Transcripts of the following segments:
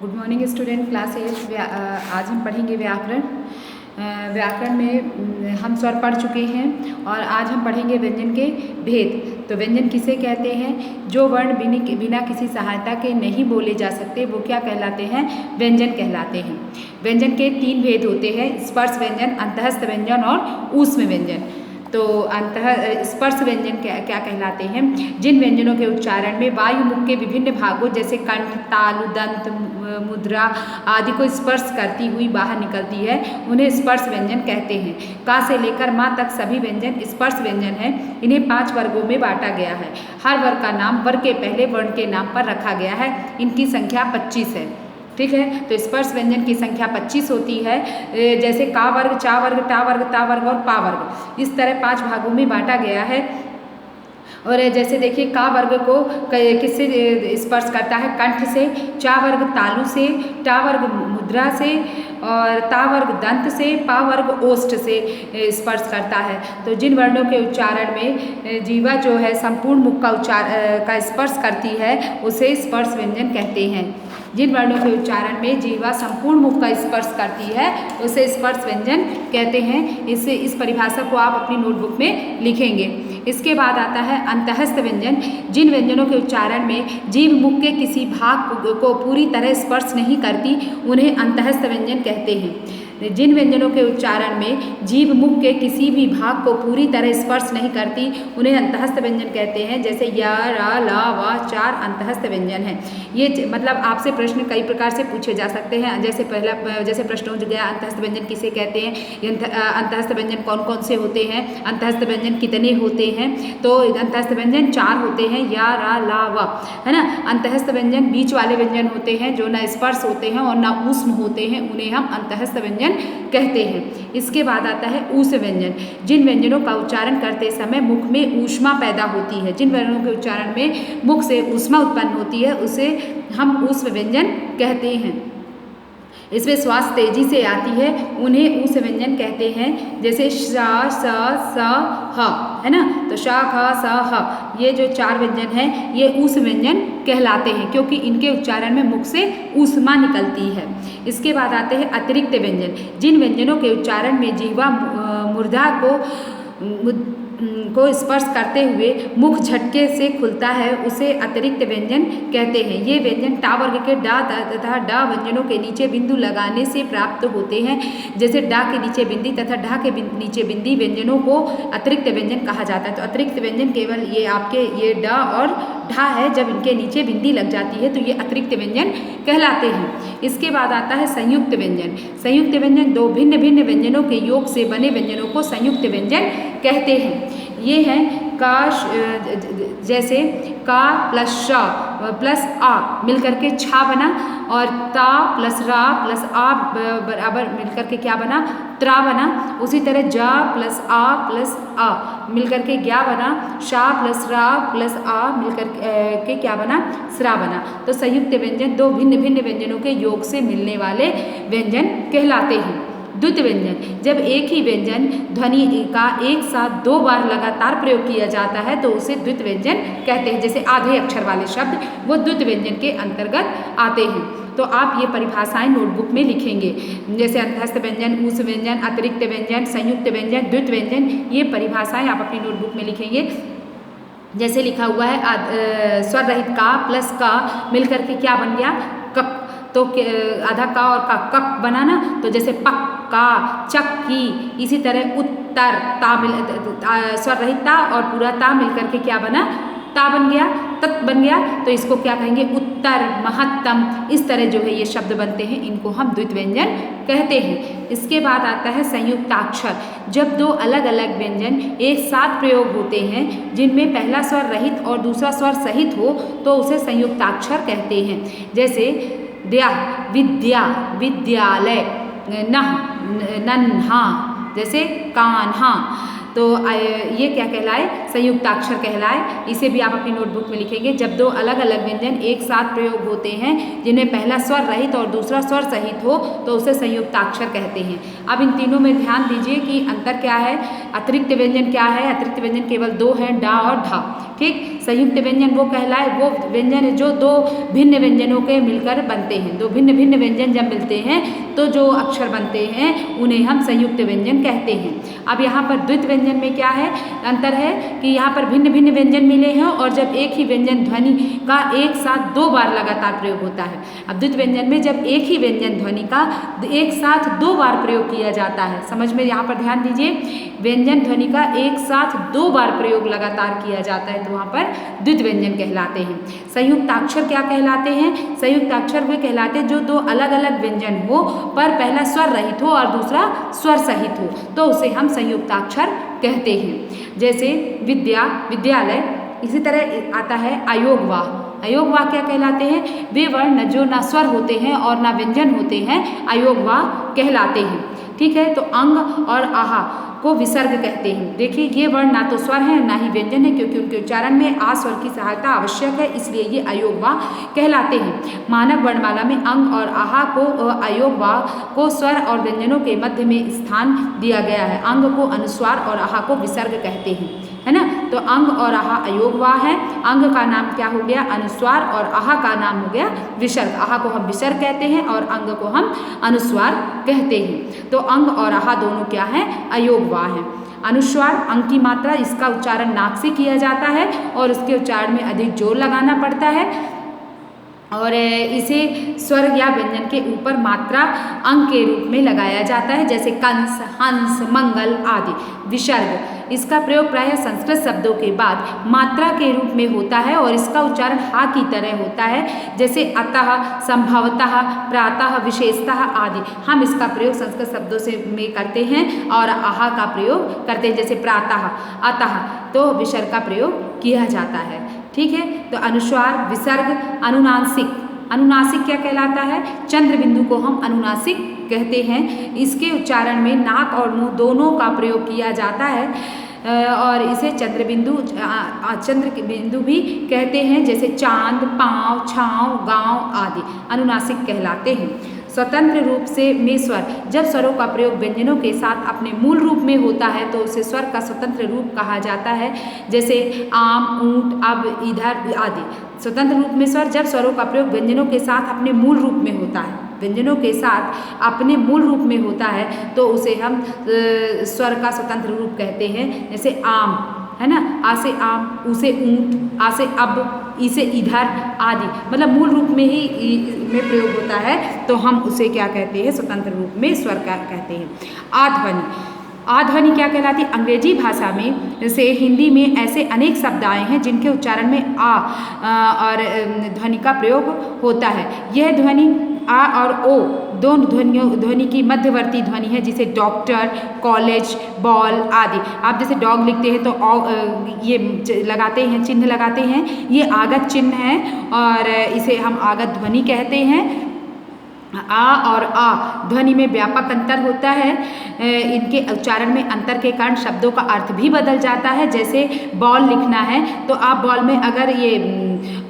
Good morning student, class 8। आज हम पढ़ेंगे व्याकरण। व्याकरण में हम स्वर पढ़ चुके हैं और आज हम पढ़ेंगे व्यंजन के भेद। तो व्यंजन किसे कहते हैं? जो वर्ण बिना किसी सहायता के नहीं बोले जा सकते वो क्या कहलाते हैं? व्यंजन कहलाते हैं। व्यंजन के 3 भेद होते हैं: स्पर्श व्यंजन, अंतःस्थ व्यंजन और ऊष्म व्यंजन। तो स्पर्श व्यंजन क्या कहलाते हैं? जिन व्यंजनों के उच्चारण में वायु मुख के विभिन्न भागों जैसे कंठ, तालु, दंत, मुद्रा आदि को स्पर्श करती हुई बाहर निकलती है, उन्हें स्पर्श व्यंजन कहते हैं। का से लेकर माँ तक सभी व्यंजन स्पर्श व्यंजन हैं। इन्हें 5 वर्गों में बांटा गया है। हर वर्ग का नाम वर्ग के पहले वर्ण के नाम पर रखा गया है। इनकी संख्या 25 है। ठीक है, तो स्पर्श व्यंजन की संख्या 25 होती है। जैसे का वर्ग, चा वर्ग, टा वर्ग, ता वर्ग और पा वर्ग, इस तरह 5 भागों में बांटा गया है। और जैसे देखिए, का वर्ग को किससे स्पर्श करता है? कंठ से। चा वर्ग तालु से, टा वर्ग मुद्रा से और ता वर्ग दंत से, पा वर्ग ओष्ठ से स्पर्श करता है। तो जिन वर्णों के उच्चारण में जीवा जो है संपूर्ण मुख का स्पर्श करती है उसे स्पर्श व्यंजन कहते हैं। जिन वर्णों के उच्चारण में जीवा संपूर्ण मुख का स्पर्श करती है उसे स्पर्श व्यंजन कहते हैं। इस परिभाषा को आप अपनी नोटबुक में लिखेंगे। इसके बाद आता है अंतःस्थ व्यंजन। जिन व्यंजनों के उच्चारण में जीभ मुख के किसी भाग को पूरी तरह स्पर्श नहीं करती उन्हें अंतःस्थ व्यंजन कहते हैं। जिन व्यंजनों के उच्चारण में जीभ मुख के किसी भी भाग को पूरी तरह स्पर्श नहीं करती उन्हें अंतःस्थ व्यंजन कहते हैं। जैसे य, र, ल, व 4 अंतःस्थ व्यंजन हैं। ये मतलब आपसे प्रश्न कई प्रकार से पूछे जा सकते हैं। जैसे प्रश्न हो गया, अंतःस्थ व्यंजन किसे कहते हैं? अंतःस्थ व्यंजन कौन कौन से होते हैं? अंतःस्थ व्यंजन कितने होते हैं? तो अंतःस्थ व्यंजन 4 होते हैं: या, रा, ला, व, है ना। अंतःस्थ व्यंजन बीच वाले व्यंजन होते हैं जो न स्पर्श होते हैं और न ऊष्म होते हैं, उन्हें हम अंतःस्थ व्यंजन कहते हैं। इसके बाद आता है ऊष्म व्यंजन। जिन व्यंजनों का उच्चारण करते समय मुख में ऊष्मा पैदा होती है, जिन व्यंजनों के उच्चारण में मुख से ऊष्मा उत्पन्न होती है उसे हम ऊष्म व्यंजन कहते हैं। इसमें श्वास तेजी से आती है, उन्हें ऊष्म व्यंजन कहते हैं। जैसे श, स, स, ह, है ना। तो श, ख, स, ह, ये जो 4 व्यंजन हैं ये ऊष्म व्यंजन कहलाते हैं क्योंकि इनके उच्चारण में मुख से ऊष्मा निकलती है। इसके बाद आते हैं अतिरिक्त व्यंजन। जिन व्यंजनों के उच्चारण में जिह्वा मूर्धा को स्पर्श करते हुए मुख झटके से खुलता है उसे अतिरिक्त व्यंजन कहते हैं। ये व्यंजन टा वर्ग के डा तथा डा व्यंजनों के नीचे बिंदु लगाने से प्राप्त होते हैं। जैसे डा के नीचे बिंदी तथा ढा के नीचे बिंदी व्यंजनों को अतिरिक्त व्यंजन कहा जाता है। तो अतिरिक्त व्यंजन केवल ये आपके ये डा और ढा है, जब इनके नीचे बिंदी लग जाती है तो ये अतिरिक्त व्यंजन कहलाते हैं। इसके बाद आता है संयुक्त व्यंजन। संयुक्त व्यंजन 2 भिन्न भिन्न व्यंजनों के योग से बने व्यंजनों को संयुक्त व्यंजन कहते हैं। ये हैं का, जैसे का प्लस श प्लस आ मिलकर के छा बना, और ता प्लस रा प्लस आ बराबर मिलकर के क्या बना? त्रा बना। उसी तरह जा प्लस आ प्लस आ मिलकर के ज्ञा बना। शा प्लस रा प्लस आ मिलकर के क्या बना? स्रा बना। तो संयुक्त व्यंजन 2 भिन्न भिन्न व्यंजनों के योग से मिलने वाले व्यंजन कहलाते हैं। द्वित व्यंजन, जब एक ही व्यंजन ध्वनि का एक साथ 2 बार लगातार प्रयोग किया जाता है तो उसे द्वित व्यंजन कहते हैं। जैसे आधे अक्षर वाले शब्द वो द्वित व्यंजन के अंतर्गत आते हैं। तो आप ये परिभाषाएं नोटबुक में लिखेंगे। जैसे अंतःस्थ व्यंजन, ऊष्म व्यंजन, अतिरिक्त व्यंजन, संयुक्त व्यंजन, द्वित व्यंजन, ये परिभाषाएं आप अपनी नोटबुक में लिखेंगे। जैसे लिखा हुआ है स्वर रहित का प्लस का मिलकर के क्या बन गया? कक। तो आधा का और का कक बना ना। तो जैसे पक का, चक्की, इसी तरह उत्तर ता स्वर रहित ता और पूरा ता मिलकर के क्या बना? ता बन गया, तत् बन गया। तो इसको क्या कहेंगे? उत्तर, महत्तम। इस तरह जो है ये शब्द बनते हैं, इनको हम द्वित व्यंजन कहते हैं। इसके बाद आता है संयुक्ताक्षर। जब 2 अलग अलग व्यंजन एक साथ प्रयोग होते हैं जिनमें पहला स्वर रहित और दूसरा स्वर सहित हो तो उसे संयुक्ताक्षर कहते हैं। जैसे द्या, विद्या, विद्यालय, नह, नन्हा, जैसे कान्हा। तो ये क्या कहलाए? संयुक्ताक्षर कहलाए। इसे भी आप अपनी नोटबुक में लिखेंगे। जब 2 अलग अलग व्यंजन एक साथ प्रयोग होते हैं जिनमें पहला स्वर रहित और दूसरा स्वर सहित हो तो उसे संयुक्ताक्षर कहते हैं। अब इन तीनों में ध्यान दीजिए कि अंतर क्या है। अतिरिक्त व्यंजन क्या है? अतिरिक्त व्यंजन केवल 2 हैं, डा और ढा। ठीक, संयुक्त व्यंजन वो कहलाए वो व्यंजन जो दो भिन्न व्यंजनों के मिलकर बनते हैं। दो भिन्न भिन्न व्यंजन जब मिलते हैं तो जो अक्षर बनते हैं उन्हें हम संयुक्त व्यंजन कहते हैं। अब यहाँ पर द्वित व्यंजन में क्या है अंतर है कि यहाँ पर भिन्न भिन्न व्यंजन मिले हैं और जब एक ही व्यंजन ध्वनि का एक साथ 2 बार लगातार प्रयोग होता है। अब द्वित व्यंजन में जब एक ही व्यंजन ध्वनि का एक साथ 2 बार प्रयोग किया जाता है, समझ में यहाँ पर ध्यान दीजिए, व्यंजन ध्वनि का एक साथ 2 बार प्रयोग लगातार किया जाता है तो वहाँ पर द्वित व्यंजन कहलाते हैं। संयुक्ताक्षर क्या कहलाते हैं? संयुक्ताक्षर वे कहलाते हैं जो 2 अलग अलग व्यंजन हो पर पहला स्वर रहित हो और दूसरा स्वर सहित हो तो उसे हम संयुक्ताक्षर कहते हैं। जैसे विद्या, विद्यालय। इसी तरह आता है अयोगवाह। अयोगवाह क्या कहलाते हैं? वे वर्ण जो ना स्वर होते हैं और ना व्यंजन होते हैं अयोगवाह कहलाते हैं। ठीक है, तो अंग और आहा को विसर्ग कहते हैं। देखिए ये वर्ण ना तो स्वर है ना ही व्यंजन है क्योंकि उनके उच्चारण में आ स्वर की सहायता आवश्यक है, इसलिए ये अयोगवाह कहलाते हैं। मानक वर्णमाला में अंग और आहा को अयोगवाह को स्वर और व्यंजनों के मध्य में स्थान दिया गया है। अंग को अनुस्वार और आहा को विसर्ग कहते हैं, है ना। तो अंग और आहा अयोगवाह है। अंग का नाम क्या हो गया? अनुस्वार और आहा का नाम हो गया विसर्ग। आहा को हम विसर्ग कहते हैं और अंग को हम अनुस्वार कहते हैं। तो अंग और आहा दोनों क्या है? अयोगवाह है। अनुस्वार अंग की मात्रा, इसका उच्चारण नाक से किया जाता है और उसके उच्चारण में अधिक जोर लगाना पड़ता है और इसे स्वर या व्यंजन के ऊपर मात्रा अंग के रूप में लगाया जाता है, जैसे कंस, हंस, मंगल आदि। विसर्ग, इसका प्रयोग प्रायः संस्कृत शब्दों के बाद मात्रा के रूप में होता है और इसका उच्चारण हा की तरह होता है, जैसे अतः, संभवतः, प्रातः, विशेषतः आदि। हम इसका प्रयोग संस्कृत शब्दों से में करते हैं और आहा का प्रयोग करते हैं, जैसे प्रातः, अतः, तो विसर्ग का प्रयोग किया जाता है। ठीक है, तो अनुस्वार, विसर्ग, अनुनासिक। अनुनासिक क्या कहलाता है? चंद्र बिंदु को हम अनुनासिक कहते हैं। इसके उच्चारण में नाक और मुंह दोनों का प्रयोग किया जाता है और इसे चंद्र बिंदु भी कहते हैं, जैसे चांद, पाँव, छाँव, गांव आदि अनुनासिक कहलाते हैं। स्वतंत्र रूप से में स्वर, जब स्वरों का प्रयोग व्यंजनों के साथ अपने मूल रूप में होता है तो उसे स्वर का स्वतंत्र रूप कहा जाता है, जैसे आम, ऊंट, अब, इधर आदि। स्वतंत्र रूप में स्वर, जब स्वरों का प्रयोग व्यंजनों के साथ अपने मूल रूप में होता है, व्यंजनों के साथ अपने मूल रूप में होता है तो उसे हम स्वर का स्वतंत्र रूप कहते हैं, जैसे आम, है ना, आ से आम, ऊ से ऊंट, आ से अब, ई से इधर आदि, मतलब मूल रूप में ही में प्रयोग होता है तो हम उसे क्या कहते हैं? स्वतंत्र रूप में स्वर का कहते हैं। आध्वनि, आध्वनि क्या कहलाती है? अंग्रेजी भाषा में से हिंदी में ऐसे अनेक शब्द आए हैं जिनके उच्चारण में आ और ध्वनि का प्रयोग होता है। यह ध्वनि आ और ओ दोनों ध्वनि की मध्यवर्ती ध्वनि है, जिसे डॉक्टर, कॉलेज, बॉल आदि। आप जैसे डॉग लिखते हैं तो ये लगाते हैं, चिन्ह लगाते हैं, ये आगत चिन्ह है और इसे हम आगत ध्वनि कहते हैं। आ और आ ध्वनि में व्यापक अंतर होता है। इनके उच्चारण में अंतर के कारण शब्दों का अर्थ भी बदल जाता है। जैसे बॉल लिखना है तो आप बॉल में अगर ये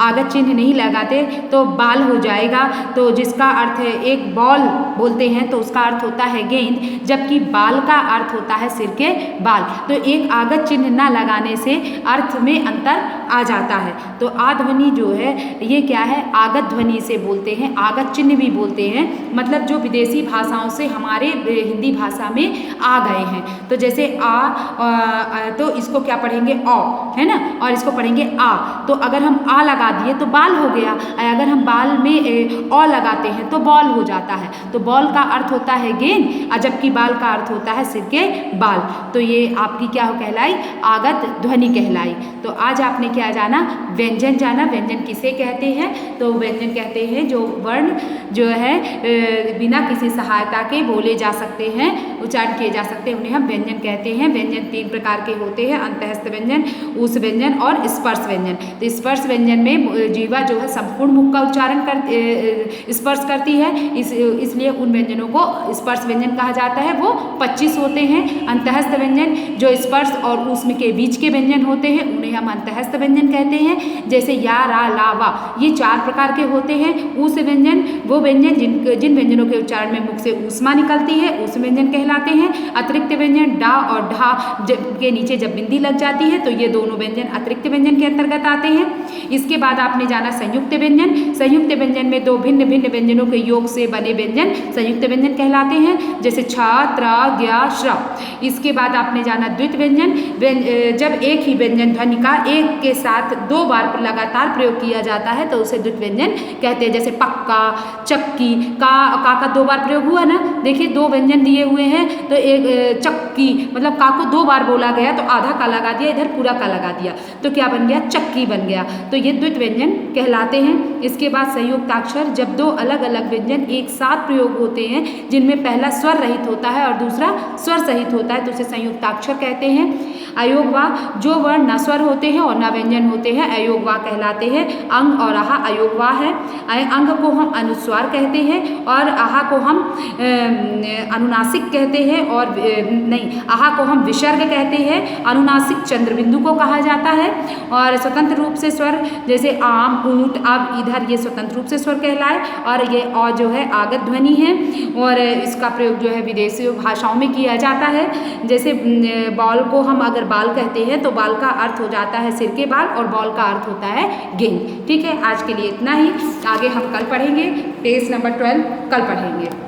आगत चिन्ह नहीं लगाते तो बाल हो जाएगा, तो जिसका अर्थ है एक बॉल बोलते हैं तो उसका अर्थ होता है गेंद, जबकि बाल का अर्थ होता है सिर के बाल। तो एक आगत चिन्ह ना लगाने से अर्थ में अंतर आ जाता है। तो आ ध्वनि जो है ये क्या है? आगत ध्वनि से बोलते हैं, आगत चिन्ह भी बोलते हैं, मतलब जो विदेशी भाषाओं से हमारे हिंदी भाषा में आ गए हैं। तो जैसे तो इसको क्या पढ़ेंगे? औ, है ना, और इसको पढ़ेंगे आ। तो अगर हम आ लगा दिए तो बाल हो गया, अगर हम बाल में औ लगाते हैं तो बॉल हो जाता है। तो बॉल का अर्थ होता है गेंद और जबकि बाल का अर्थ होता है सिर के बाल। तो ये आपकी क्या कहलाई? आगत ध्वनि कहलाई। तो आज आपने क्या जाना? व्यंजन जाना। व्यंजन किसे कहते हैं? तो व्यंजन कहते हैं जो वर्ण जो है बिना किसी सहायता के बोले जा सकते हैं, उच्चारण किए जा सकते हैं, उन्हें हम व्यंजन कहते हैं। व्यंजन 3 प्रकार के होते हैं, अंतःस्थ व्यंजन, ऊष् व्यंजन और स्पर्श व्यंजन। तो स्पर्श व्यंजन में जीवा जो है संपूर्ण मुख का उच्चारण स्पर्श करती है, इसलिए उन व्यंजनों को स्पर्श व्यंजन कहा जाता है। वो 25 होते हैं। अंतःस्थ व्यंजन जो स्पर्श और ऊष्म के बीच के व्यंजन होते हैं उन्हें हम अंतःस्थ व्यंजन कहते हैं, जैसे या, रा, ला, वा, ये 4 प्रकार के होते हैं। ऊष्म व्यंजन वो व्यंजन जिन व्यंजनों के उच्चारण में मुख से ऊष्मा निकलती है उस व्यंजन कहलाते हैं। अतिरिक्त व्यंजन डा और ढा के नीचे जब बिंदी लग जाती है तो ये दोनों व्यंजन अतिरिक्त व्यंजन के अंतर्गत आते हैं। इसके बाद आपने जाना संयुक्त व्यंजन। संयुक्त व्यंजन में दो भिन्न भिन्न व्यंजनों के योग से बने व्यंजन संयुक्त व्यंजन कहलाते हैं, जैसे छ, त्र, ज्ञ, श्र। इसके बाद आपने जाना द्वित व्यंजन। जब एक ही व्यंजन ध्वनि का एक के साथ दो बार लगातार प्रयोग किया जाता है तो उसे द्वित व्यंजन कहते हैं, जैसे पक्का, चक्की। का दो बार प्रयोग हुआ ना, देखिए दो व्यंजन दिए हुए हैं तो एक चक्की मतलब का को दो बार बोला गया तो आधा का लगा दिया, इधर पूरा का लगा दिया तो क्या बन गया, चक्की बन गया। तो ये द्वित व्यंजन कहलाते हैं। इसके बाद संयुक्ताक्षर, जब दो अलग अलग व्यंजन एक साथ प्रयोग होते हैं जिनमें पहला स्वर रहित होता है और दूसरा स्वर सहित होता है तो उसे संयुक्ताक्षर कहते हैं। अयोगवाह, जो वर्ण न स्वर होते हैं और न व्यंजन होते हैं अयोगवाह कहलाते हैं। अंग और आहा अयोगवाह है। अंग को हम अनुस्वार कहते हैं और आहा को हम अनुनासिक कहते हैं और नहीं, आहा को हम विसर्ग कहते हैं। अनुनासिक चंद्रबिंदु को कहा जाता है। और स्वतंत्र रूप से स्वर जैसे आम, ऊंट, अब, इधर, ये स्वतंत्र रूप से स्वर कहलाए और ये और जो है आगत ध्वनि है और इसका प्रयोग जो है विदेशी भाषाओं में किया जाता है। जैसे बॉल को हम अगर बाल कहते हैं तो बाल का अर्थ हो जाता है सिर के बाल और बॉल का अर्थ होता है गेंद। ठीक है, आज के लिए इतना ही। आगे हम कल पढ़ेंगे, पेज नंबर 12 कल पढ़ेंगे।